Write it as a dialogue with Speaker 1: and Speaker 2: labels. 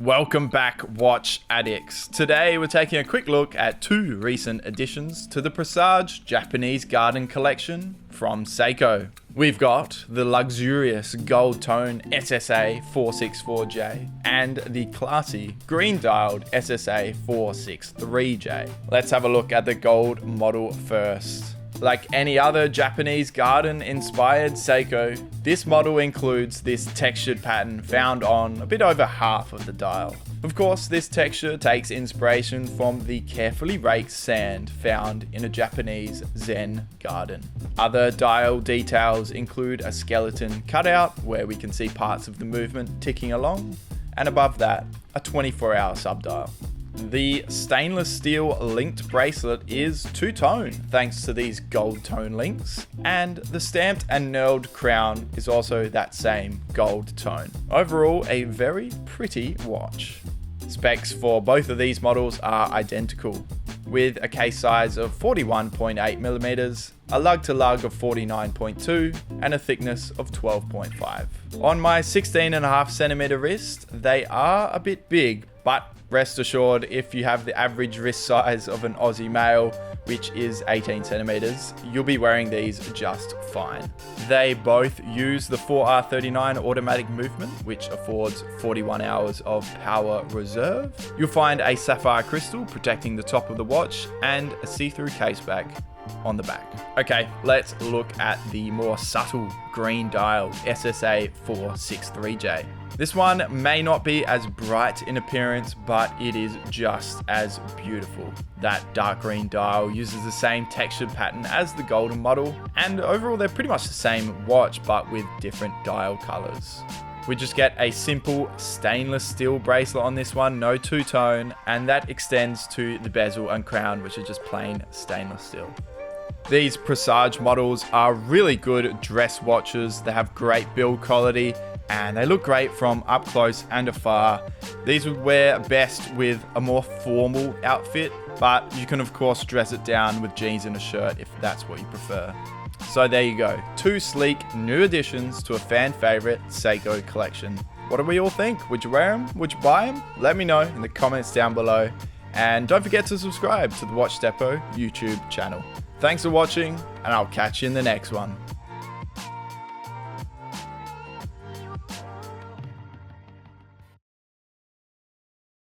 Speaker 1: Welcome back, watch addicts. Today we're taking a quick look at two recent additions to the Presage Japanese garden collection from Seiko. We've got the luxurious gold tone SSA464J and the classy green dialed SSA463J. Let's have a look at the gold model first. Like any other Japanese garden inspired Seiko, this model includes this textured pattern found on a bit over half of the dial. Of course, this texture takes inspiration from the carefully raked sand found in a Japanese Zen garden. Other dial details include a skeleton cutout where we can see parts of the movement ticking along, and above that, a 24-hour subdial. The stainless steel linked bracelet is two-tone thanks to these gold tone links, and the stamped and knurled crown is also that same gold tone. Overall, a very pretty watch. Specs for both of these models are identical, with a case size of 41.8mm, a lug-to-lug of 49.2, and a thickness of 12.5. On my 16.5cm wrist, they are a bit big, but rest assured, if you have the average wrist size of an Aussie male, which is 18cm, you'll be wearing these just fine. They both use the 4R39 automatic movement, which affords 41 hours of power reserve. You'll find a sapphire crystal protecting the top of the watch and a see-through caseback on the back. Okay, let's look at the more subtle green dial SSA463J. This one may not be as bright in appearance, but it is just as beautiful. That dark green dial uses the same textured pattern as the golden model, and overall they're pretty much the same watch but with different dial colors. We just get a simple stainless steel bracelet on this one, no two-tone, and that extends to the bezel and crown, which are just plain stainless steel. These Presage models are really good dress watches. They have great build quality and they look great from up close and afar. These would wear best with a more formal outfit, but you can of course dress it down with jeans and a shirt if that's what you prefer. So there you go, two sleek new additions to a fan favorite Seiko collection. What do we all think? Would you wear them? Would you buy them? Let me know in the comments down below. And don't forget to subscribe to the Watch Depot YouTube channel. Thanks for watching, and I'll catch you in the next one.